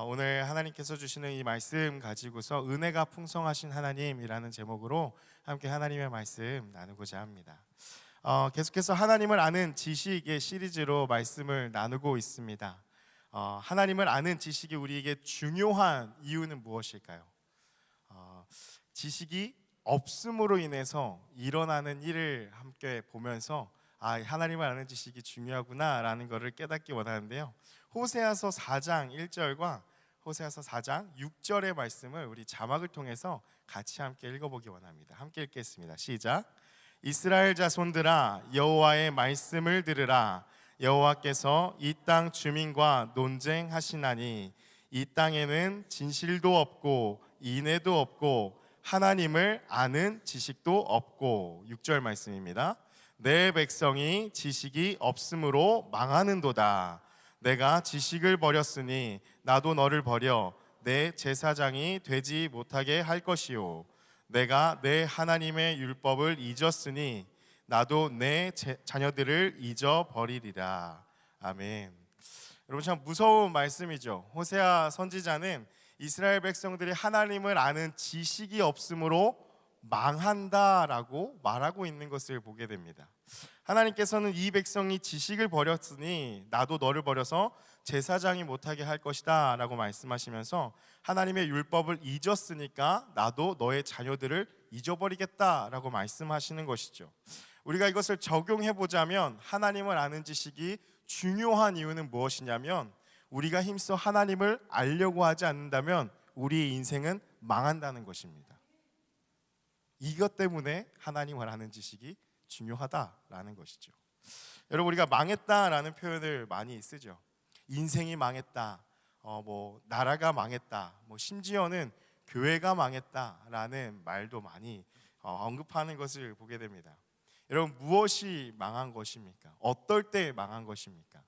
오늘 하나님께서 주시는 이 말씀 가지고서 은혜가 풍성하신 하나님이라는 제목으로 함께 하나님의 말씀 나누고자 합니다. 계속해서 하나님을 아는 지식의 시리즈로 말씀을 나누고 있습니다. 하나님을 아는 지식이 우리에게 중요한 이유는 무엇일까요? 지식이 없음으로 인해서 일어나는 일을 함께 보면서 하나님을 아는 지식이 중요하구나라는 것을 깨닫기 원하는데요. 호세아서 4장 1절과 호세아서 4장 6절의 말씀을 우리 자막을 통해서 같이 함께 읽어보기 원합니다. 함께 읽겠습니다. 시작. 이스라엘 자손들아, 여호와의 말씀을 들으라. 여호와께서 이 땅 주민과 논쟁하시나니 이 땅에는 진실도 없고 인애도 없고 하나님을 아는 지식도 없고. 6절 말씀입니다. 내 백성이 지식이 없으므로 망하는도다. 내가 지식을 버렸으니 나도 너를 버려 내 제사장이 되지 못하게 할 것이요, 내가 내 하나님의 율법을 잊었으니 나도 내 자녀들을 잊어버리리라. 아멘. 여러분, 참 무서운 말씀이죠. 호세아 선지자는 이스라엘 백성들이 하나님을 아는 지식이 없으므로 망한다라고 말하고 있는 것을 보게 됩니다. 하나님께서는 이 백성이 지식을 버렸으니 나도 너를 버려서 제사장이 못하게 할 것이다 라고 말씀하시면서 하나님의 율법을 잊었으니까 나도 너의 자녀들을 잊어버리겠다 라고 말씀하시는 것이죠. 우리가 이것을 적용해 보자면 하나님을 아는 지식이 중요한 이유는 무엇이냐면, 우리가 힘써 하나님을 알려고 하지 않는다면 우리의 인생은 망한다는 것입니다. 이것 때문에 하나님을 아는 지식이 중요하다라는 것이죠. 여러분, 우리가 망했다라는 표현을 많이 쓰죠. 인생이 망했다, 나라가 망했다, 심지어는 교회가 망했다라는 말도 많이 언급하는 것을 보게 됩니다. 여러분, 무엇이 망한 것입니까? 어떨 때 망한 것입니까?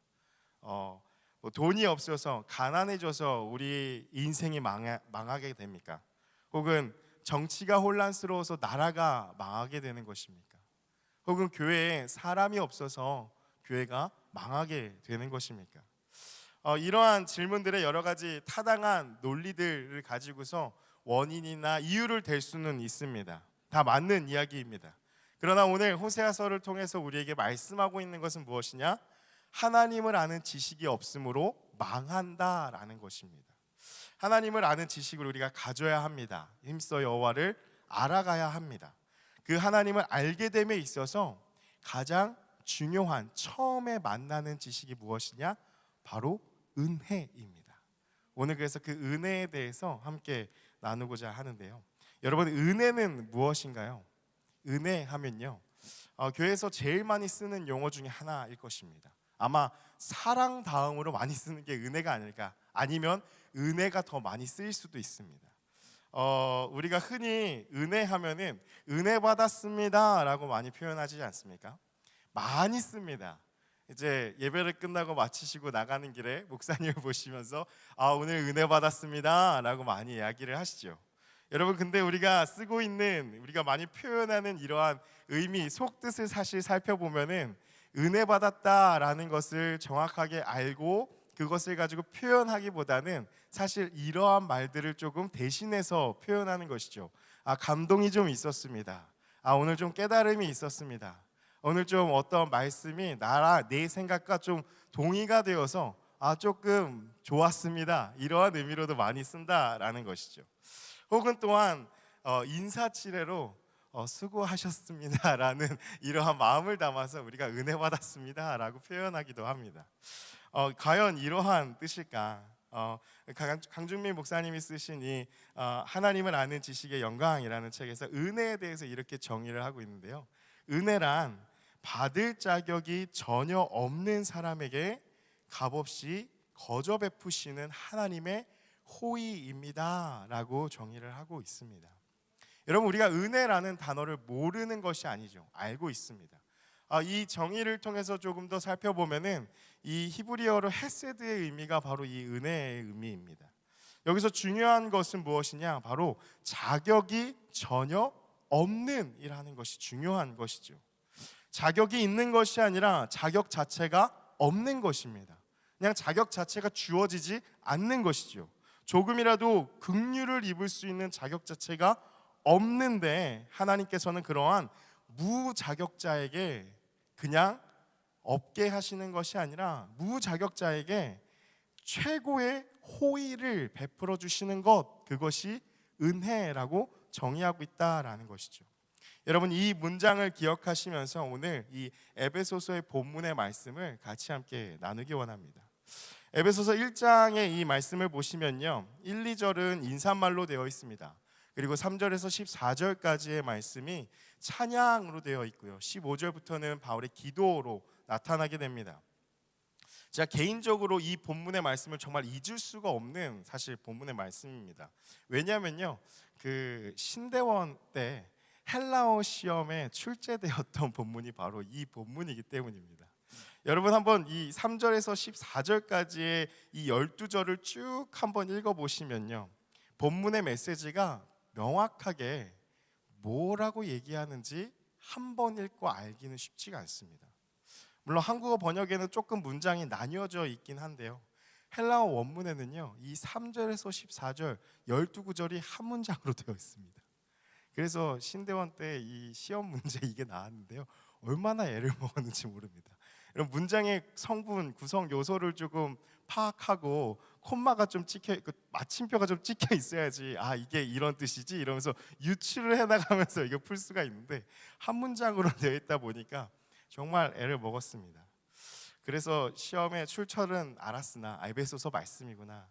돈이 없어서 가난해져서 우리 인생이 망하게 됩니까? 혹은 정치가 혼란스러워서 나라가 망하게 되는 것입니까? 혹은 교회에 사람이 없어서 교회가 망하게 되는 것입니까? 이러한 질문들의 여러 가지 타당한 논리들을 가지고서 원인이나 이유를 댈 수는 있습니다. 다 맞는 이야기입니다. 그러나 오늘 호세아서를 통해서 우리에게 말씀하고 있는 것은 무엇이냐? 하나님을 아는 지식이 없으므로 망한다라는 것입니다. 하나님을 아는 지식을 우리가 가져야 합니다. 힘써 여호와를 알아가야 합니다. 그 하나님을 알게 됨에 있어서 가장 중요한 처음에 만나는 지식이 무엇이냐? 바로 은혜입니다. 오늘 그래서 그 은혜에 대해서 함께 나누고자 하는데요. 여러분, 은혜는 무엇인가요? 은혜 하면요, 교회에서 제일 많이 쓰는 용어 중에 하나일 것입니다. 아마 사랑 다음으로 많이 쓰는 게 은혜가 아닐까, 아니면 은혜가 더 많이 쓰일 수도 있습니다. 우리가 흔히 은혜 하면은 은혜 받았습니다 라고 많이 표현하지 않습니까? 많이 씁니다. 이제 예배를 끝나고 마치시고 나가는 길에 목사님을 보시면서 오늘 은혜 받았습니다 라고 많이 이야기를 하시죠. 여러분, 근데 우리가 쓰고 있는, 우리가 많이 표현하는 이러한 의미, 속뜻을 사실 살펴보면은 은혜 받았다라는 것을 정확하게 알고 그것을 가지고 표현하기보다는 사실 이러한 말들을 조금 대신해서 표현하는 것이죠. 감동이 좀 있었습니다. 오늘 좀 깨달음이 있었습니다. 오늘 좀 어떤 말씀이 내 생각과 좀 동의가 되어서 조금 좋았습니다. 이러한 의미로도 많이 쓴다라는 것이죠. 혹은 또한 인사치레로 수고하셨습니다라는 이러한 마음을 담아서 우리가 은혜 받았습니다라고 표현하기도 합니다. 과연 이러한 뜻일까? 강준민 목사님이 쓰신 이 하나님을 아는 지식의 영광이라는 책에서 은혜에 대해서 이렇게 정의를 하고 있는데요. 은혜란 받을 자격이 전혀 없는 사람에게 값없이 거저 베푸시는 하나님의 호의입니다 라고 정의를 하고 있습니다. 여러분, 우리가 은혜라는 단어를 모르는 것이 아니죠. 알고 있습니다. 이 정의를 통해서 조금 더 살펴보면은 이 히브리어로 헤세드의 의미가 바로 이 은혜의 의미입니다. 여기서 중요한 것은 무엇이냐? 바로 자격이 전혀 없는 이라는 것이 중요한 것이죠. 자격이 있는 것이 아니라 자격 자체가 없는 것입니다. 그냥 자격 자체가 주어지지 않는 것이죠. 조금이라도 긍휼을 입을 수 있는 자격 자체가 없는데 하나님께서는 그러한 무자격자에게 그냥 없게 하시는 것이 아니라 무자격자에게 최고의 호의를 베풀어 주시는 것, 그것이 은혜라고 정의하고 있다라는 것이죠. 여러분, 이 문장을 기억하시면서 오늘 이 에베소서의 본문의 말씀을 같이 함께 나누기 원합니다. 에베소서 1장의 이 말씀을 보시면요, 1, 2절은 인사말로 되어 있습니다. 그리고 3절에서 14절까지의 말씀이 찬양으로 되어 있고요, 15절부터는 바울의 기도로 나타나게 됩니다. 제가 개인적으로 이 본문의 말씀을 정말 잊을 수가 없는 사실 본문의 말씀입니다. 왜냐하면요, 그 신대원 때 헬라어 시험에 출제되었던 본문이 바로 이 본문이기 때문입니다. 여러분, 한번 이 3절에서 14절까지의 이 12절을 쭉 한번 읽어보시면요, 본문의 메시지가 명확하게 뭐라고 얘기하는지 한번 읽고 알기는 쉽지가 않습니다. 물론 한국어 번역에는 조금 문장이 나뉘어져 있긴 한데요, 헬라어 원문에는요, 이 3절에서 14절 12구절이 한 문장으로 되어 있습니다. 그래서 신대원 때 이 시험 문제 이게 나왔는데요, 얼마나 애를 먹었는지 모릅니다. 이런 문장의 성분, 구성 요소를 조금 파악하고 콤마가 좀 찍혀 있고 마침표가 좀 찍혀 있어야지 아 이게 이런 뜻이지 이러면서 유추를 해나가면서 이거 풀 수가 있는데 한 문장으로 되어 있다 보니까 정말 애를 먹었습니다. 그래서 시험의 출처는 알았으나 에베소서 말씀이구나,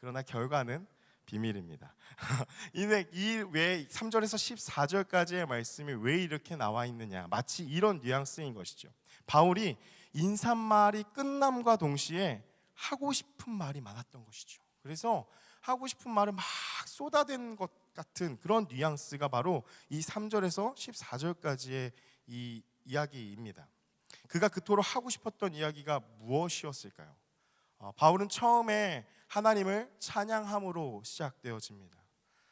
그러나 결과는 비밀입니다. 이외 3절에서 14절까지의 말씀이 왜 이렇게 나와 있느냐, 마치 이런 뉘앙스인 것이죠. 바울이 인사말이 끝남과 동시에 하고 싶은 말이 많았던 것이죠. 그래서 하고 싶은 말을 막 쏟아낸 것 같은 그런 뉘앙스가 바로 이 3절에서 14절까지의 이 이야기입니다. 그가 그토록 하고 싶었던 이야기가 무엇이었을까요? 바울은 처음에 하나님을 찬양함으로 시작되어집니다.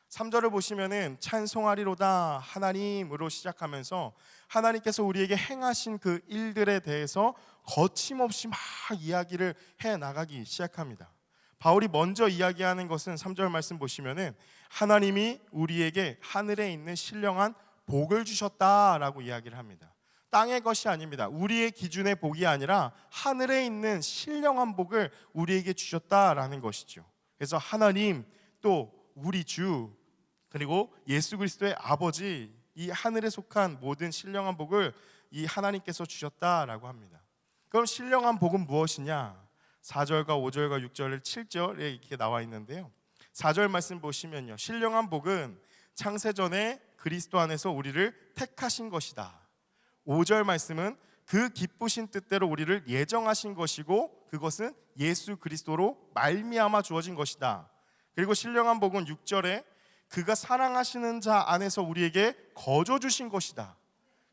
3절을 보시면은 찬송하리로다 하나님으로 시작하면서 하나님께서 우리에게 행하신 그 일들에 대해서 거침없이 막 이야기를 해나가기 시작합니다. 바울이 먼저 이야기하는 것은 3절 말씀 보시면은 하나님이 우리에게 하늘에 있는 신령한 복을 주셨다라고 이야기를 합니다. 땅의 것이 아닙니다. 우리의 기준의 복이 아니라 하늘에 있는 신령한 복을 우리에게 주셨다라는 것이죠. 그래서 하나님, 또 우리 주, 그리고 예수 그리스도의 아버지, 이 하늘에 속한 모든 신령한 복을 이 하나님께서 주셨다라고 합니다. 그럼 신령한 복은 무엇이냐? 4절과 5절과 6절, 7절에 이렇게 나와 있는데요, 4절 말씀 보시면요, 신령한 복은 창세전에 그리스도 안에서 우리를 택하신 것이다. 5절 말씀은 그 기쁘신 뜻대로 우리를 예정하신 것이고 그것은 예수 그리스도로 말미암아 주어진 것이다. 그리고 신령한 복은 6절에 그가 사랑하시는 자 안에서 우리에게 거저 주신 것이다.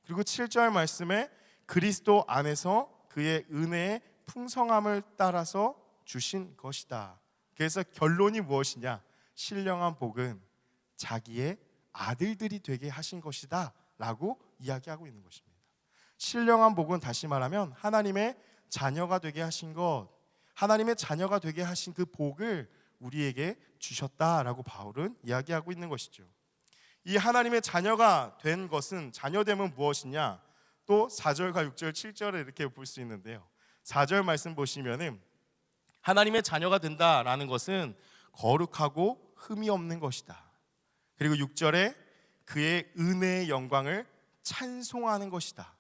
그리고 7절 말씀에 그리스도 안에서 그의 은혜의 풍성함을 따라서 주신 것이다. 그래서 결론이 무엇이냐? 신령한 복은 자기의 아들들이 되게 하신 것이다 라고 이야기하고 있는 것입니다. 신령한 복은 다시 말하면 하나님의 자녀가 되게 하신 것, 하나님의 자녀가 되게 하신 그 복을 우리에게 주셨다라고 바울은 이야기하고 있는 것이죠. 이 하나님의 자녀가 된 것은, 자녀됨은 무엇이냐? 또 4절과 6절, 7절에 이렇게 볼 수 있는데요, 4절 말씀 보시면은 하나님의 자녀가 된다라는 것은 거룩하고 흠이 없는 것이다. 그리고 6절에 그의 은혜의 영광을 찬송하는 것이다.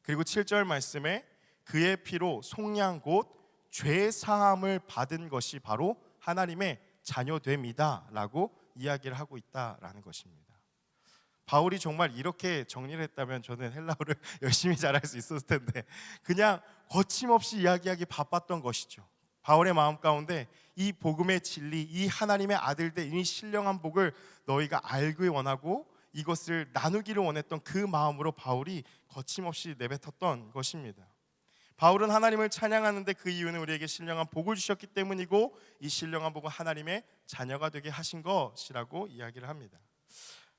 그리고 7절 말씀에 그의 피로 속량 곧 죄 사함을 받은 것이 바로 하나님의 자녀됨이다 라고 이야기를 하고 있다라는 것입니다. 바울이 정말 이렇게 정리를 했다면 저는 헬라어를 열심히 잘할 수 있었을 텐데 그냥 거침없이 이야기하기 바빴던 것이죠. 바울의 마음 가운데 이 복음의 진리, 이 하나님의 아들들, 이 신령한 복을 너희가 알기 원하고 이것을 나누기를 원했던 그 마음으로 바울이 거침없이 내뱉었던 것입니다. 바울은 하나님을 찬양하는데 그 이유는 우리에게 신령한 복을 주셨기 때문이고 이 신령한 복은 하나님의 자녀가 되게 하신 것이라고 이야기를 합니다.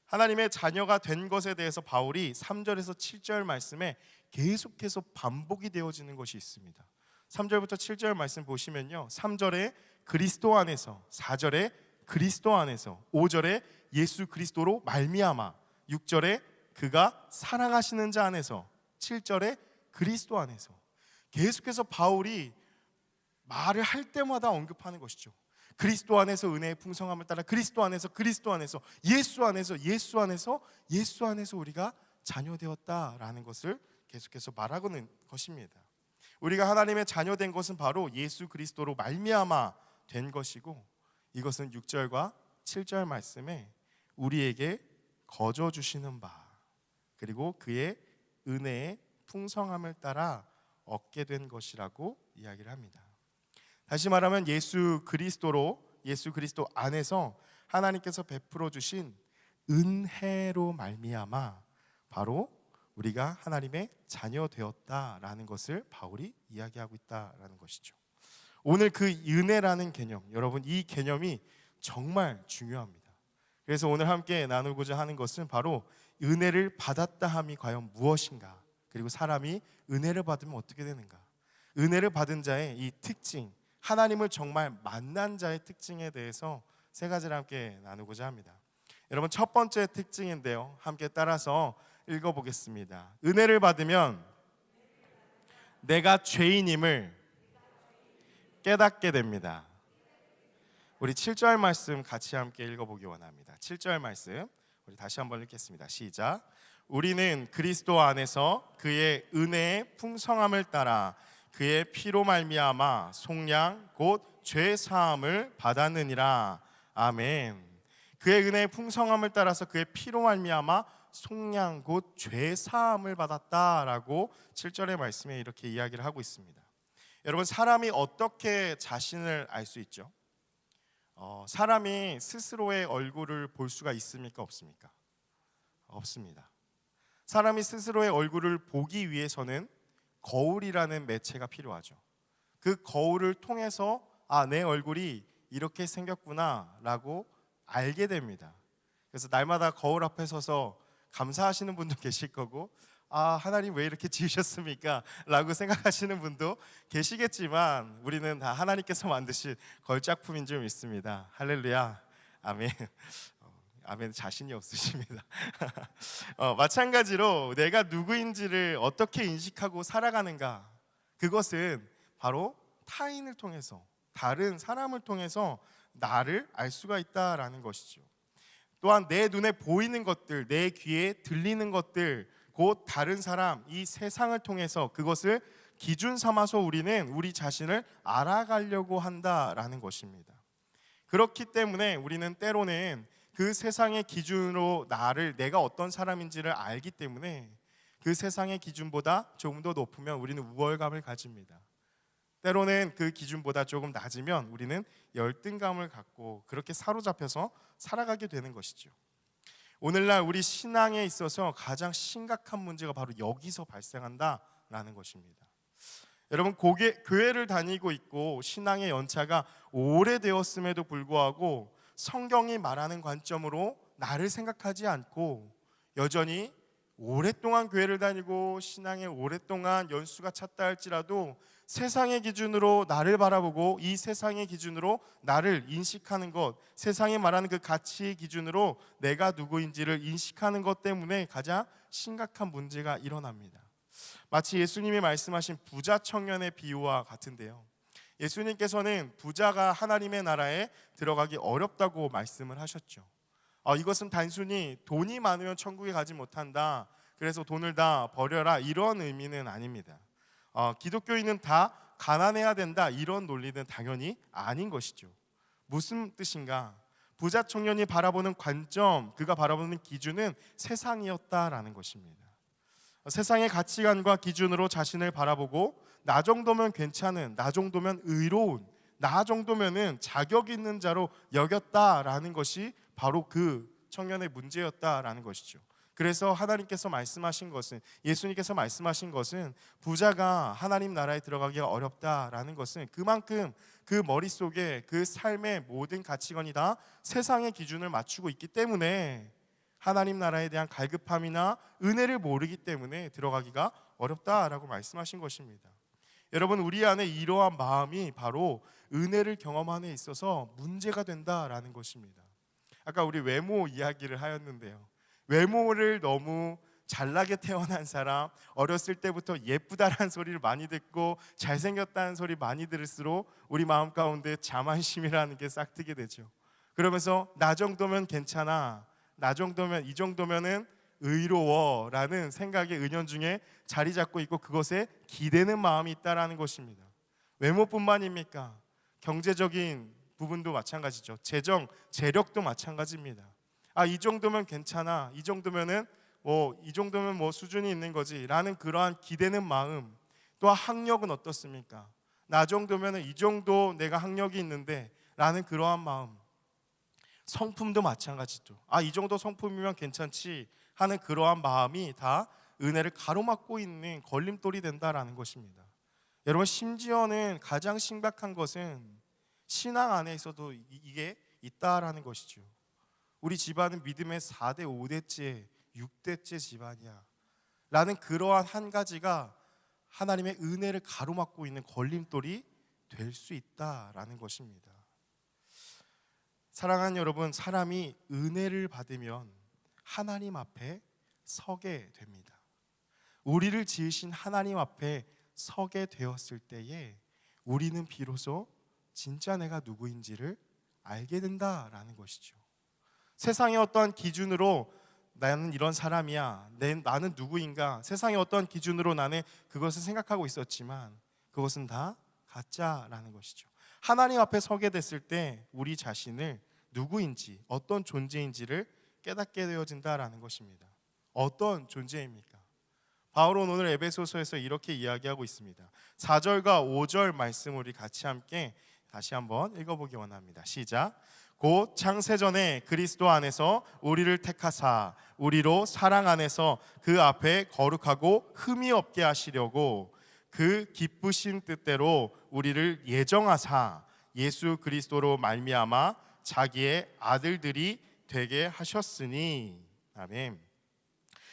하나님의 자녀가 된 것에 대해서 바울이 3절에서 7절 말씀에 계속해서 반복이 되어지는 것이 있습니다. 3절부터 7절 말씀 보시면요, 3절에 그리스도 안에서, 4절에 그리스도 안에서, 5절에 예수 그리스도로 말미암아, 6절에 그가 사랑하시는 자 안에서, 7절에 그리스도 안에서. 계속해서 바울이 말을 할 때마다 언급하는 것이죠. 그리스도 안에서 은혜의 풍성함을 따라, 그리스도 안에서, 그리스도 안에서, 예수 안에서, 예수 안에서, 예수 안에서 우리가 자녀되었다라는 것을 계속해서 말하고는 것입니다. 우리가 하나님의 자녀된 것은 바로 예수 그리스도로 말미암아 된 것이고, 이것은 6절과 7절 말씀에 우리에게 거저 주시는 바, 그리고 그의 은혜의 풍성함을 따라 얻게 된 것이라고 이야기를 합니다. 다시 말하면 예수 그리스도로, 예수 그리스도 안에서 하나님께서 베풀어 주신 은혜로 말미암아 바로 우리가 하나님의 자녀 되었다라는 것을 바울이 이야기하고 있다라는 것이죠. 오늘 그 은혜라는 개념, 여러분, 이 개념이 정말 중요합니다. 그래서 오늘 함께 나누고자 하는 것은 바로 은혜를 받았다 함이 과연 무엇인가, 그리고 사람이 은혜를 받으면 어떻게 되는가, 은혜를 받은 자의 이 특징, 하나님을 정말 만난 자의 특징에 대해서 세 가지를 함께 나누고자 합니다. 여러분, 첫 번째 특징인데요, 함께 따라서 읽어보겠습니다. 은혜를 받으면 내가 죄인임을 깨닫게 됩니다. 우리 7절 말씀 같이 함께 읽어보기 원합니다. 7절 말씀 우리 다시 한번 읽겠습니다. 시작. 우리는 그리스도 안에서 그의 은혜의 풍성함을 따라 그의 피로 말미암아 속량 곧 죄 사함을 받았느니라. 아멘. 그의 은혜의 풍성함을 따라서 그의 피로 말미암아 속량 곧 죄 사함을 받았다라고 7절의 말씀에 이렇게 이야기를 하고 있습니다. 여러분, 사람이 어떻게 자신을 알 수 있죠? 사람이 스스로의 얼굴을 볼 수가 있습니까? 없습니까? 없습니다. 사람이 스스로의 얼굴을 보기 위해서는 거울이라는 매체가 필요하죠. 그 거울을 통해서 내 얼굴이 이렇게 생겼구나 라고 알게 됩니다. 그래서 날마다 거울 앞에 서서 감사하시는 분도 계실 거고, 하나님 왜 이렇게 지으셨습니까? 라고 생각하시는 분도 계시겠지만, 우리는 다 하나님께서 만드신 걸작품인 줄 믿습니다. 할렐루야. 아멘. 아멘. 자신이 없으십니다. 마찬가지로 내가 누구인지를 어떻게 인식하고 살아가는가, 그것은 바로 타인을 통해서, 다른 사람을 통해서 나를 알 수가 있다라는 것이죠. 또한 내 눈에 보이는 것들, 내 귀에 들리는 것들, 곧 다른 사람, 이 세상을 통해서 그것을 기준 삼아서 우리는 우리 자신을 알아가려고 한다라는 것입니다. 그렇기 때문에 우리는 때로는 그 세상의 기준으로 내가 어떤 사람인지를 알기 때문에 그 세상의 기준보다 조금 더 높으면 우리는 우월감을 가집니다. 때로는 그 기준보다 조금 낮으면 우리는 열등감을 갖고 그렇게 사로잡혀서 살아가게 되는 것이죠. 오늘날 우리 신앙에 있어서 가장 심각한 문제가 바로 여기서 발생한다라는 것입니다. 여러분, 교회를 다니고 있고 신앙의 연차가 오래되었음에도 불구하고 성경이 말하는 관점으로 나를 생각하지 않고 여전히 오랫동안 교회를 다니고 신앙에 오랫동안 연수가 찼다 할지라도 세상의 기준으로 나를 바라보고 이 세상의 기준으로 나를 인식하는 것, 세상이 말하는 그 가치 기준으로 내가 누구인지를 인식하는 것 때문에 가장 심각한 문제가 일어납니다. 마치 예수님이 말씀하신 부자 청년의 비유와 같은데요, 예수님께서는 부자가 하나님의 나라에 들어가기 어렵다고 말씀을 하셨죠. 이것은 단순히 돈이 많으면 천국에 가지 못한다, 그래서 돈을 다 버려라, 이런 의미는 아닙니다. 기독교인은 다 가난해야 된다, 이런 논리는 당연히 아닌 것이죠. 무슨 뜻인가? 부자 청년이 바라보는 관점, 그가 바라보는 기준은 세상이었다라는 것입니다. 세상의 가치관과 기준으로 자신을 바라보고 나 정도면 괜찮은, 나 정도면 의로운, 나 정도면은 자격 있는 자로 여겼다라는 것이 바로 그 청년의 문제였다라는 것이죠. 그래서 하나님께서 말씀하신 것은, 예수님께서 말씀하신 것은 부자가 하나님 나라에 들어가기가 어렵다라는 것은 그만큼 그 머릿속에 그 삶의 모든 가치관이 다 세상의 기준을 맞추고 있기 때문에 하나님 나라에 대한 갈급함이나 은혜를 모르기 때문에 들어가기가 어렵다라고 말씀하신 것입니다. 여러분, 우리 안에 이러한 마음이 바로 은혜를 경험함에 있어서 문제가 된다라는 것입니다. 아까 우리 외모 이야기를 하였는데요. 외모를 너무 잘나게 태어난 사람, 어렸을 때부터 예쁘다라는 소리를 많이 듣고 잘생겼다는 소리 많이 들을수록 우리 마음 가운데 자만심이라는 게 싹트게 되죠. 그러면서 나 정도면 괜찮아, 나 정도면, 이 정도면은 의로워라는 생각이 은연중에 자리 잡고 있고, 그것에 기대는 마음이 있다라는 것입니다. 외모뿐만입니까? 경제적인 부분도 마찬가지죠. 재력도 마찬가지입니다. 이 정도면 괜찮아, 이 정도면은 이 정도면 수준이 있는 거지라는 그러한 기대는 마음. 또 학력은 어떻습니까? 나 정도면은 이 정도 내가 학력이 있는데 라는 그러한 마음. 성품도 마찬가지죠. 이 정도 성품이면 괜찮지 하는 그러한 마음이 다 은혜를 가로막고 있는 걸림돌이 된다라는 것입니다. 여러분, 심지어는 가장 심각한 것은 신앙 안에 있어도 이게 있다라는 것이죠. 우리 집안은 믿음의 4대 5대째 6대째 집안이야 라는 그러한 한 가지가 하나님의 은혜를 가로막고 있는 걸림돌이 될 수 있다라는 것입니다. 사랑하는 여러분, 사람이 은혜를 받으면 하나님 앞에 서게 됩니다. 우리를 지으신 하나님 앞에 서게 되었을 때에 우리는 비로소 진짜 내가 누구인지를 알게 된다라는 것이죠. 세상의 어떠한 기준으로 나는 이런 사람이야, 나는 누구인가, 세상의 어떠한 기준으로 나는 그것을 생각하고 있었지만 그것은 다 가짜라는 것이죠. 하나님 앞에 서게 됐을 때 우리 자신을 누구인지, 어떤 존재인지를 깨닫게 되어진다라는 것입니다. 어떤 존재입니까? 바울은 오늘 에베소서에서 이렇게 이야기하고 있습니다. 4절과 5절 말씀을 우리 같이 함께 다시 한번 읽어보기 원합니다. 시작. 곧 창세전에 그리스도 안에서 우리를 택하사 우리로 사랑 안에서 그 앞에 거룩하고 흠이 없게 하시려고 그 기쁘신 뜻대로 우리를 예정하사 예수 그리스도로 말미암아 자기의 아들들이 되게 하셨으니. 아멘.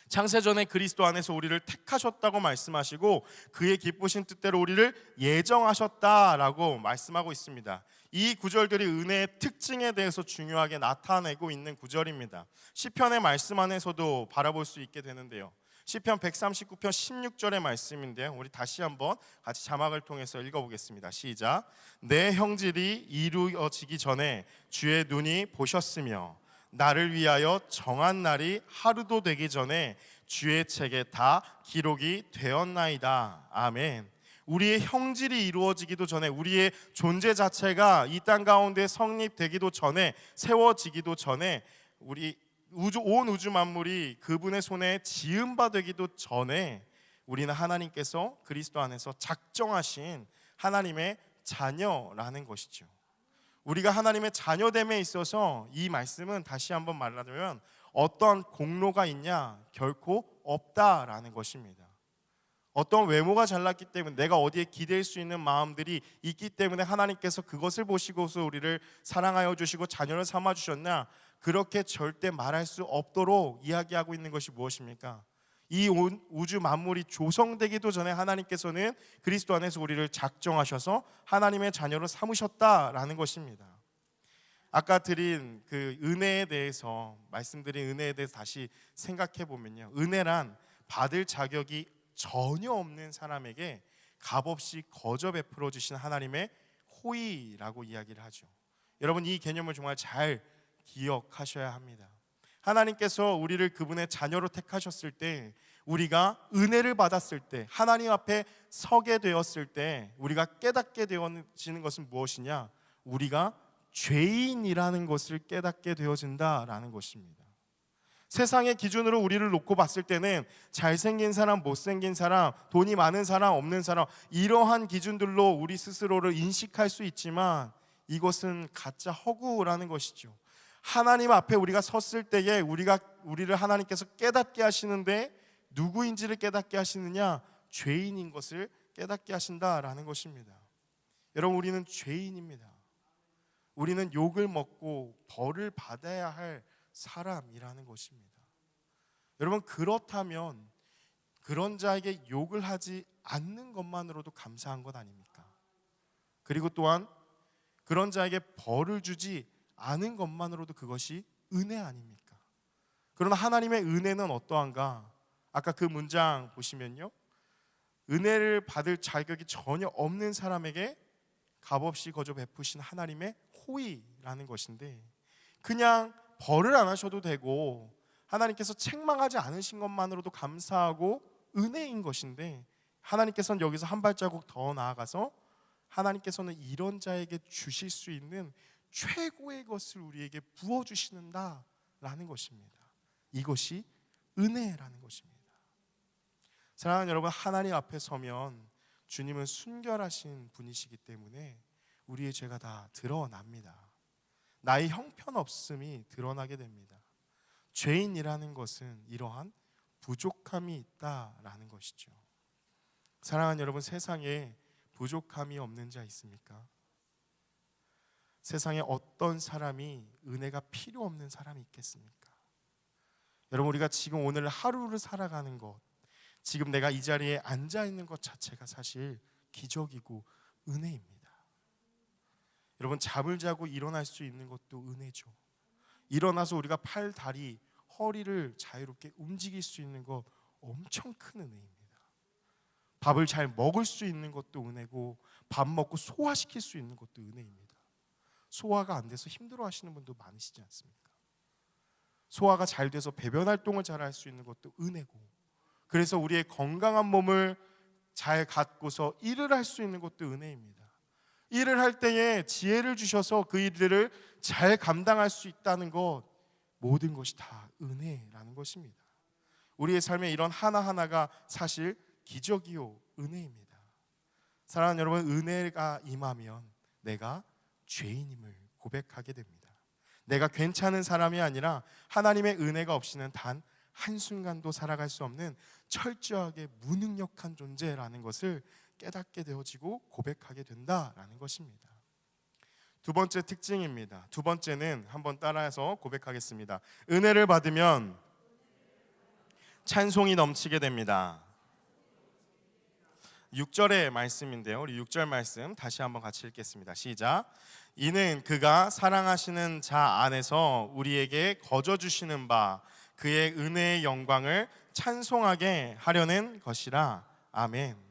창세전에 그리스도 안에서 우리를 택하셨다고 말씀하시고 그의 기쁘신 뜻대로 우리를 예정하셨다라고 말씀하고 있습니다. 이 구절들이 은혜의 특징에 대해서 중요하게 나타내고 있는 구절입니다. 시편의 말씀 안에서도 바라볼 수 있게 되는데요. 시편 139편 16절의 말씀인데요. 우리 다시 한번 같이 자막을 통해서 읽어보겠습니다. 시작. 내 형질이 이루어지기 전에 주의 눈이 보셨으며 나를 위하여 정한 날이 하루도 되기 전에 주의 책에 다 기록이 되었나이다. 아멘. 우리의 형질이 이루어지기도 전에, 우리의 존재 자체가 이 땅 가운데 성립되기도 전에, 세워지기도 전에, 온 우주 만물이 그분의 손에 지음바 되기도 전에 우리는 하나님께서 그리스도 안에서 작정하신 하나님의 자녀라는 것이죠. 우리가 하나님의 자녀됨에 있어서 이 말씀은 다시 한번 말하자면 어떤 공로가 있냐? 결코 없다라는 것입니다. 어떤 외모가 잘났기 때문에, 내가 어디에 기댈 수 있는 마음들이 있기 때문에 하나님께서 그것을 보시고서 우리를 사랑하여 주시고 자녀를 삼아 주셨나? 그렇게 절대 말할 수 없도록 이야기하고 있는 것이 무엇입니까? 이 온 우주 만물이 조성되기도 전에 하나님께서는 그리스도 안에서 우리를 작정하셔서 하나님의 자녀로 삼으셨다라는 것입니다. 아까 드린 그 은혜에 대해서, 말씀드린 은혜에 대해서 다시 생각해 보면요, 은혜란 받을 자격이 전혀 없는 사람에게 값없이 거저 베풀어 주신 하나님의 호의라고 이야기를 하죠. 여러분, 이 개념을 정말 잘 기억하셔야 합니다. 하나님께서 우리를 그분의 자녀로 택하셨을 때, 우리가 은혜를 받았을 때, 하나님 앞에 서게 되었을 때 우리가 깨닫게 되어지는 것은 무엇이냐? 우리가 죄인이라는 것을 깨닫게 되어진다라는 것입니다. 세상의 기준으로 우리를 놓고 봤을 때는 잘생긴 사람, 못생긴 사람, 돈이 많은 사람, 없는 사람, 이러한 기준들로 우리 스스로를 인식할 수 있지만 이것은 가짜 허구라는 것이죠. 하나님 앞에 우리가 섰을 때에 우리를 하나님께서 깨닫게 하시는데 누구인지를 깨닫게 하시느냐? 죄인인 것을 깨닫게 하신다라는 것입니다. 여러분, 우리는 죄인입니다. 우리는 욕을 먹고 벌을 받아야 할 사람이라는 것입니다. 여러분, 그렇다면 그런 자에게 욕을 하지 않는 것만으로도 감사한 것 아닙니까? 그리고 또한 그런 자에게 벌을 주지 않은 것만으로도 그것이 은혜 아닙니까? 그러나 하나님의 은혜는 어떠한가? 아까 그 문장 보시면요, 은혜를 받을 자격이 전혀 없는 사람에게 값없이 거저 베푸신 하나님의 호의라는 것인데, 그냥 벌을 안 하셔도 되고 하나님께서 책망하지 않으신 것만으로도 감사하고 은혜인 것인데, 하나님께서는 여기서 한 발자국 더 나아가서 하나님께서는 이런 자에게 주실 수 있는 최고의 것을 우리에게 부어주시는다라는 것입니다. 이것이 은혜라는 것입니다. 사랑하는 여러분, 하나님 앞에 서면 주님은 순결하신 분이시기 때문에 우리의 죄가 다 드러납니다. 나의 형편없음이 드러나게 됩니다. 죄인이라는 것은 이러한 부족함이 있다라는 것이죠. 사랑하는 여러분, 세상에 부족함이 없는 자 있습니까? 세상에 어떤 사람이 은혜가 필요 없는 사람이 있겠습니까? 여러분, 우리가 지금 오늘 하루를 살아가는 것, 지금 내가 이 자리에 앉아 있는 것 자체가 사실 기적이고 은혜입니다. 여러분, 잠을 자고 일어날 수 있는 것도 은혜죠. 일어나서 우리가 팔, 다리, 허리를 자유롭게 움직일 수 있는 것 엄청 큰 은혜입니다. 밥을 잘 먹을 수 있는 것도 은혜고, 밥 먹고 소화시킬 수 있는 것도 은혜입니다. 소화가 안 돼서 힘들어하시는 분도 많으시지 않습니까? 소화가 잘 돼서 배변 활동을 잘 할 수 있는 것도 은혜고, 그래서 우리의 건강한 몸을 잘 갖고서 일을 할 수 있는 것도 은혜입니다. 일을 할 때에 지혜를 주셔서 그 일들을 잘 감당할 수 있다는 것, 모든 것이 다 은혜라는 것입니다. 우리의 삶에 이런 하나하나가 사실 기적이요 은혜입니다. 사랑하는 여러분, 은혜가 임하면 내가 죄인임을 고백하게 됩니다. 내가 괜찮은 사람이 아니라 하나님의 은혜가 없이는 단 한순간도 살아갈 수 없는 철저하게 무능력한 존재라는 것을 깨닫게 되어지고 고백하게 된다라는 것입니다. 두 번째 특징입니다. 두 번째는 한번 따라해서 고백하겠습니다. 은혜를 받으면 찬송이 넘치게 됩니다. 6절의 말씀인데요, 우리 6절 말씀 다시 한번 같이 읽겠습니다. 시작. 이는 그가 사랑하시는 자 안에서 우리에게 거저 주시는 바 그의 은혜의 영광을 찬송하게 하려는 것이라. 아멘.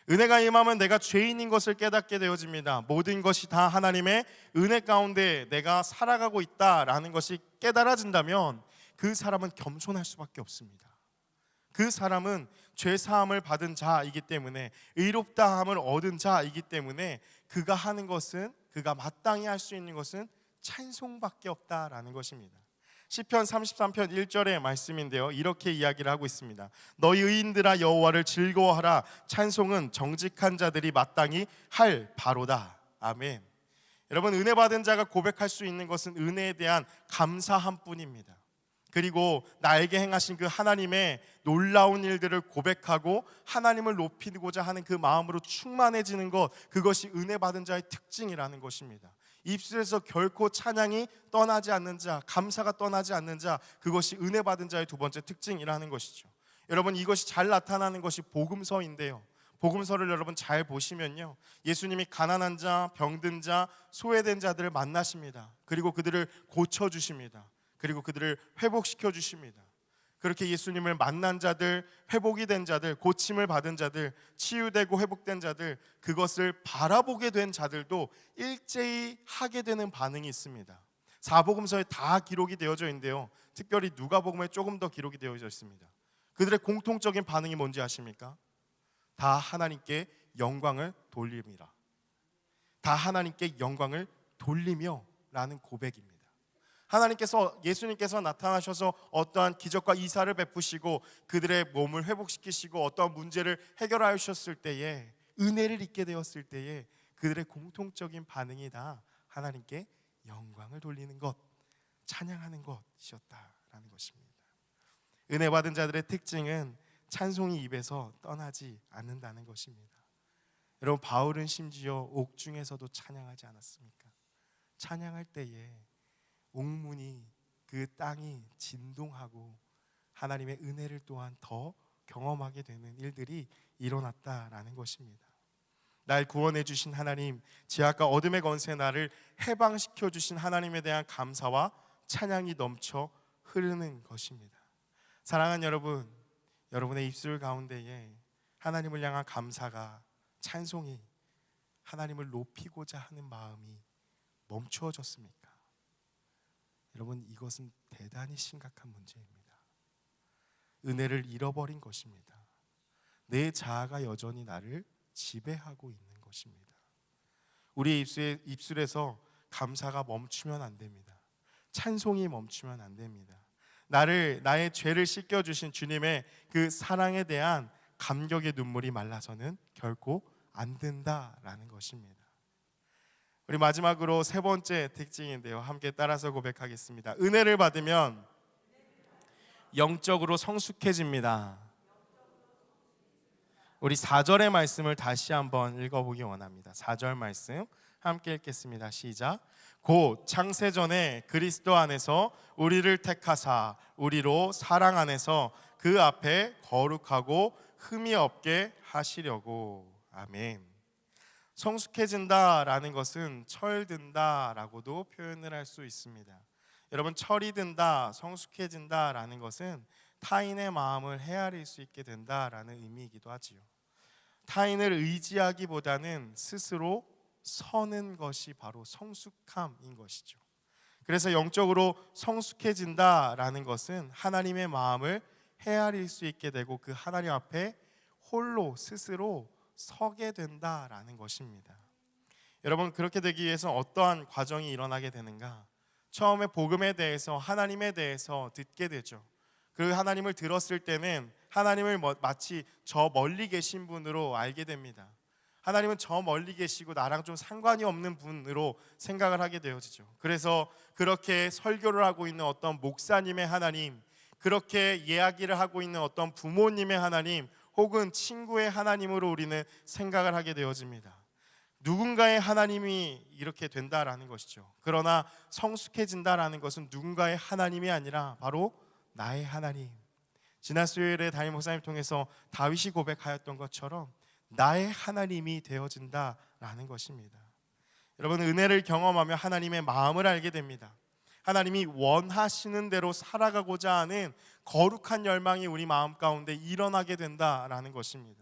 은혜가 임하면 내가 죄인인 것을 깨닫게 되어집니다. 모든 것이 다 하나님의 은혜 가운데 내가 살아가고 있다라는 것이 깨달아진다면 그 사람은 겸손할 수밖에 없습니다. 그 사람은 죄 사함을 받은 자이기 때문에, 의롭다함을 얻은 자이기 때문에 그가 하는 것은, 그가 마땅히 할 수 있는 것은 찬송밖에 없다라는 것입니다. 시편 33편 1절의 말씀인데요, 이렇게 이야기를 하고 있습니다. 너희 의인들아 여호와를 즐거워하라. 찬송은 정직한 자들이 마땅히 할 바로다. 아멘. 여러분, 은혜 받은 자가 고백할 수 있는 것은 은혜에 대한 감사함뿐입니다. 그리고 나에게 행하신 그 하나님의 놀라운 일들을 고백하고 하나님을 높이고자 하는 그 마음으로 충만해지는 것, 그것이 은혜 받은 자의 특징이라는 것입니다. 입술에서 결코 찬양이 떠나지 않는 자, 감사가 떠나지 않는 자, 그것이 은혜 받은 자의 두 번째 특징이라는 것이죠. 여러분, 이것이 잘 나타나는 것이 복음서인데요, 복음서를 여러분 잘 보시면요, 예수님이 가난한 자, 병든 자, 소외된 자들을 만나십니다. 그리고 그들을 고쳐주십니다. 그리고 그들을 회복시켜 주십니다. 그렇게 예수님을 만난 자들, 회복이 된 자들, 고침을 받은 자들, 치유되고 회복된 자들, 그것을 바라보게 된 자들도 일제히 하게 되는 반응이 있습니다. 사복음서에 다 기록이 되어져 있는데요, 특별히 누가복음에 조금 더 기록이 되어져 있습니다. 그들의 공통적인 반응이 뭔지 아십니까? 다 하나님께 영광을 돌립니다. 다 하나님께 영광을 돌리며 라는 고백입니다. 하나님께서, 예수님께서 나타나셔서 어떠한 기적과 이사를 베푸시고 그들의 몸을 회복시키시고 어떠한 문제를 해결하셨을 때에, 은혜를 입게 되었을 때에 그들의 공통적인 반응이 다 하나님께 영광을 돌리는 것, 찬양하는 것이었다라는 것입니다. 은혜 받은 자들의 특징은 찬송이 입에서 떠나지 않는다는 것입니다. 여러분, 바울은 심지어 옥중에서도 찬양하지 않았습니까? 찬양할 때에 옥문이, 그 땅이 진동하고 하나님의 은혜를 또한 더 경험하게 되는 일들이 일어났다라는 것입니다. 날 구원해 주신 하나님, 죄악과 어둠의 권세 나를 해방시켜 주신 하나님에 대한 감사와 찬양이 넘쳐 흐르는 것입니다. 사랑하는 여러분, 여러분의 입술 가운데에 하나님을 향한 감사가, 찬송이, 하나님을 높이고자 하는 마음이 멈추어졌습니까? 여러분, 이것은 대단히 심각한 문제입니다. 은혜를 잃어버린 것입니다. 내 자아가 여전히 나를 지배하고 있는 것입니다. 우리의 입술에서 감사가 멈추면 안 됩니다. 찬송이 멈추면 안 됩니다. 나의 죄를 씻겨주신 주님의 그 사랑에 대한 감격의 눈물이 말라서는 결코 안 된다라는 것입니다. 우리 마지막으로 세 번째 특징인데요, 함께 따라서 고백하겠습니다. 은혜를 받으면 영적으로 성숙해집니다. 우리 4절의 말씀을 다시 한번 읽어보기 원합니다. 4절 말씀 함께 읽겠습니다. 시작. 곧 창세전에 그리스도 안에서 우리를 택하사 우리로 사랑 안에서 그 앞에 거룩하고 흠이 없게 하시려고. 아멘. 성숙해진다라는 것은 철든다라고도 표현을 할 수 있습니다. 여러분, 철이 든다, 성숙해진다라는 것은 타인의 마음을 헤아릴 수 있게 된다라는 의미이기도 하지요. 타인을 의지하기보다는 스스로 서는 것이 바로 성숙함인 것이죠. 그래서 영적으로 성숙해진다라는 것은 하나님의 마음을 헤아릴 수 있게 되고 그 하나님 앞에 홀로 스스로 서게 된다라는 것입니다. 여러분, 그렇게 되기 위해서 어떠한 과정이 일어나게 되는가? 처음에 복음에 대해서, 하나님에 대해서 듣게 되죠. 그 하나님을 들었을 때는 하나님을 마치 저 멀리 계신 분으로 알게 됩니다. 하나님은 저 멀리 계시고 나랑 좀 상관이 없는 분으로 생각을 하게 되어지죠. 그래서 그렇게 설교를 하고 있는 어떤 목사님의 하나님, 그렇게 이야기를 하고 있는 어떤 부모님의 하나님, 혹은 친구의 하나님으로 우리는 생각을 하게 되어집니다. 누군가의 하나님이 이렇게 된다라는 것이죠. 그러나 성숙해진다라는 것은 누군가의 하나님이 아니라 바로 나의 하나님. 지난 수요일에 담임 목사님 통해서 다윗이 고백하였던 것처럼 나의 하나님이 되어진다라는 것입니다. 여러분, 은혜를 경험하며 하나님의 마음을 알게 됩니다. 하나님이 원하시는 대로 살아가고자 하는 거룩한 열망이 우리 마음 가운데 일어나게 된다라는 것입니다.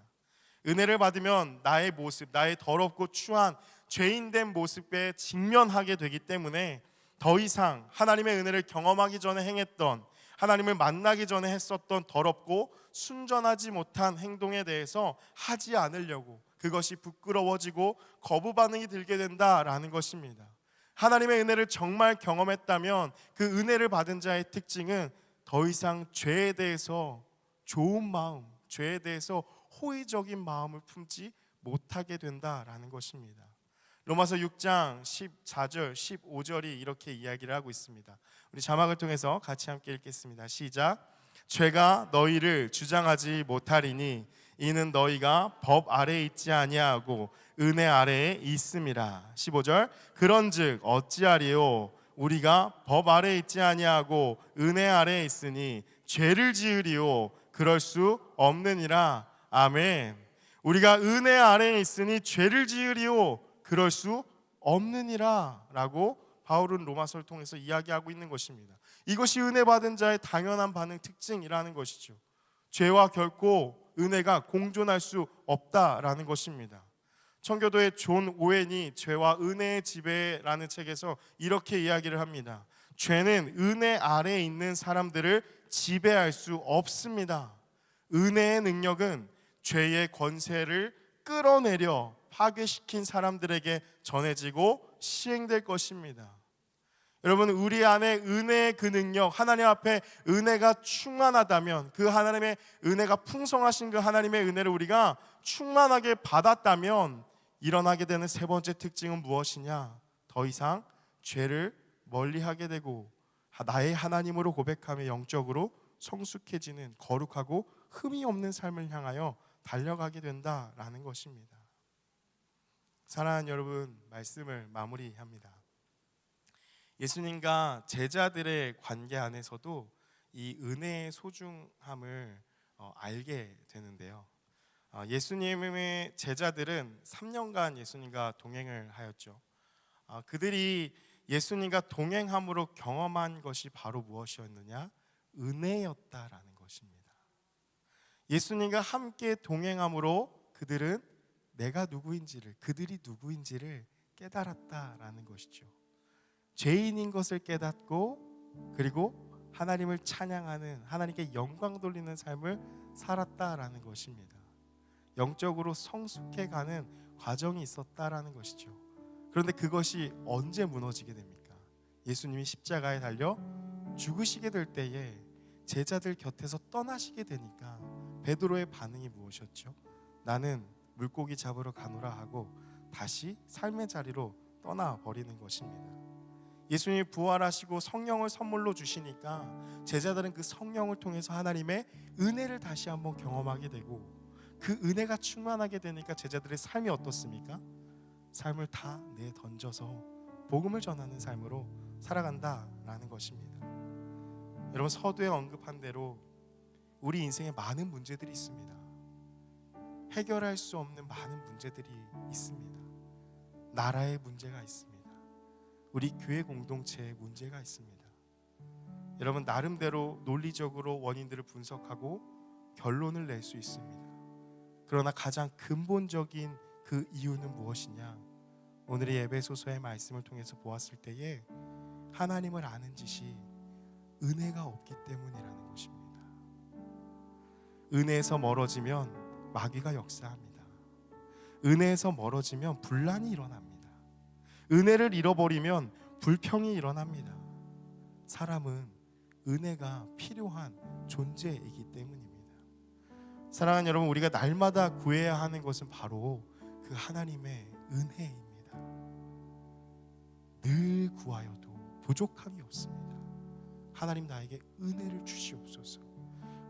은혜를 받으면 나의 모습, 나의 더럽고 추한 죄인된 모습에 직면하게 되기 때문에 더 이상 하나님의 은혜를 경험하기 전에 행했던, 하나님을 만나기 전에 했었던 더럽고 순전하지 못한 행동에 대해서 하지 않으려고, 그것이 부끄러워지고 거부 반응이 들게 된다라는 것입니다. 하나님의 은혜를 정말 경험했다면 그 은혜를 받은 자의 특징은 더 이상 죄에 대해서 좋은 마음, 죄에 대해서 호의적인 마음을 품지 못하게 된다라는 것입니다. 로마서 6장 14절, 15절이 이렇게 이야기를 하고 있습니다. 우리 자막을 통해서 같이 함께 읽겠습니다. 시작. 죄가 너희를 주장하지 못하리니 이는 너희가 법 아래에 있지 아니하고 은혜 아래에 있음이라. 15절. 그런즉 어찌하리요? 우리가 법 아래에 있지 아니하고 은혜 아래에 있으니 죄를 지으리요? 그럴 수 없느니라. 아멘. 우리가 은혜 아래에 있으니 죄를 지으리요? 그럴 수 없느니라 라고 바울은 로마서를 통해서 이야기하고 있는 것입니다. 이것이 은혜 받은 자의 당연한 반응, 특징이라는 것이죠. 죄와 결코 은혜가 공존할 수 없다라는 것입니다. 청교도의 존 오웬이 죄와 은혜의 지배라는 책에서 이렇게 이야기를 합니다. 죄는 은혜 아래에 있는 사람들을 지배할 수 없습니다. 은혜의 능력은 죄의 권세를 끌어내려 파괴시킨 사람들에게 전해지고 시행될 것입니다. 여러분, 우리 안에 은혜의 그 능력, 하나님 앞에 은혜가 충만하다면, 그 하나님의 은혜가 풍성하신 그 하나님의 은혜를 우리가 충만하게 받았다면 일어나게 되는 세 번째 특징은 무엇이냐? 더 이상 죄를 멀리하게 되고 나의 하나님으로 고백하며 영적으로 성숙해지는 거룩하고 흠이 없는 삶을 향하여 달려가게 된다라는 것입니다. 사랑하는 여러분, 말씀을 마무리합니다. 예수님과 제자들의 관계 안에서도 이 은혜의 소중함을 알게 되는데요. 예수님의 제자들은 3년간 예수님과 동행을 하였죠. 그들이 예수님과 동행함으로 경험한 것이 바로 무엇이었느냐? 은혜였다라는 것입니다. 예수님과 함께 동행함으로 그들은 내가 누구인지를, 그들이 누구인지를 깨달았다라는 것이죠. 죄인인 것을 깨닫고 그리고 하나님을 찬양하는, 하나님께 영광 돌리는 삶을 살았다라는 것입니다. 영적으로 성숙해가는 과정이 있었다라는 것이죠. 그런데 그것이 언제 무너지게 됩니까? 예수님이 십자가에 달려 죽으시게 될 때에 제자들 곁에서 떠나시게 되니까 베드로의 반응이 무엇이었죠? 나는 물고기 잡으러 가노라 하고 다시 삶의 자리로 떠나버리는 것입니다. 예수님이 부활하시고 성령을 선물로 주시니까 제자들은 그 성령을 통해서 하나님의 은혜를 다시 한번 경험하게 되고, 그 은혜가 충만하게 되니까 제자들의 삶이 어떻습니까? 삶을 다 내던져서 복음을 전하는 삶으로 살아간다라는 것입니다. 여러분, 서두에 언급한 대로 우리 인생에 많은 문제들이 있습니다. 해결할 수 없는 많은 문제들이 있습니다. 나라의 문제가 있습니다. 우리 교회 공동체에 문제가 있습니다. 여러분, 나름대로 논리적으로 원인들을 분석하고 결론을 낼 수 있습니다. 그러나 가장 근본적인 그 이유는 무엇이냐? 오늘의 에베소서의 말씀을 통해서 보았을 때에 하나님을 아는 짓이 은혜가 없기 때문이라는 것입니다. 은혜에서 멀어지면 마귀가 역사합니다. 은혜에서 멀어지면 분란이 일어납니다. 은혜를 잃어버리면 불평이 일어납니다. 사람은 은혜가 필요한 존재이기 때문입니다. 사랑하는 여러분, 우리가 날마다 구해야 하는 것은 바로 그 하나님의 은혜입니다. 늘 구하여도 부족함이 없습니다. 하나님, 나에게 은혜를 주시옵소서.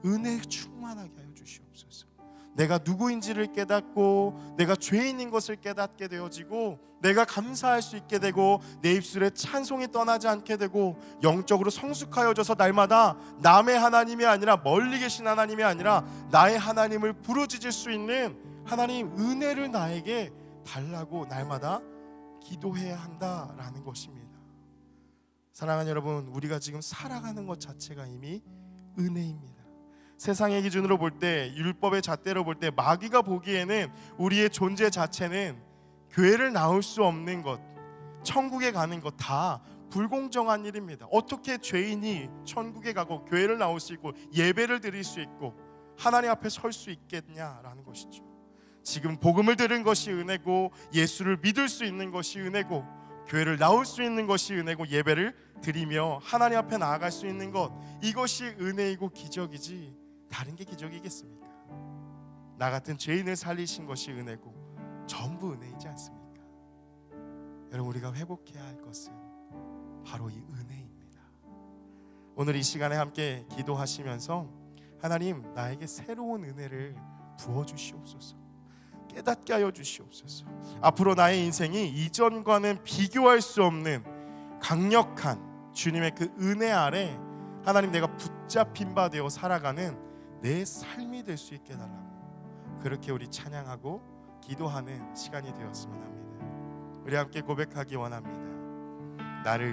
은혜 충만하게 하여 주시옵소서. 내가 누구인지를 깨닫고 내가 죄인인 것을 깨닫게 되어지고 내가 감사할 수 있게 되고 내 입술에 찬송이 떠나지 않게 되고 영적으로 성숙하여져서 날마다 남의 하나님이 아니라 멀리 계신 하나님이 아니라 나의 하나님을 부르짖을 수 있는 하나님 은혜를 나에게 달라고 날마다 기도해야 한다라는 것입니다. 사랑하는 여러분, 우리가 지금 살아가는 것 자체가 이미 은혜입니다. 세상의 기준으로 볼 때, 율법의 잣대로 볼 때 마귀가 보기에는 우리의 존재 자체는 교회를 나올 수 없는 것, 천국에 가는 것 다 불공정한 일입니다. 어떻게 죄인이 천국에 가고 교회를 나올 수 있고 예배를 드릴 수 있고 하나님 앞에 설 수 있겠냐라는 것이죠. 지금 복음을 들은 것이 은혜고 예수를 믿을 수 있는 것이 은혜고 교회를 나올 수 있는 것이 은혜고 예배를 드리며 하나님 앞에 나아갈 수 있는 것, 이것이 은혜이고 기적이지 다른 게 기적이겠습니까? 나 같은 죄인을 살리신 것이 은혜고 전부 은혜이지 않습니까? 여러분, 우리가 회복해야 할 것은 바로 이 은혜입니다. 오늘 이 시간에 함께 기도하시면서 하나님, 나에게 새로운 은혜를 부어주시옵소서. 깨닫게 하여 주시옵소서. 앞으로 나의 인생이 이전과는 비교할 수 없는 강력한 주님의 그 은혜 아래 하나님, 내가 붙잡힌 바 되어 살아가는 내 삶이 될 수 있게 해달라고, 그렇게 우리 찬양하고 기도하는 시간이 되었으면 합니다. 우리 함께 고백하기 원합니다. 나를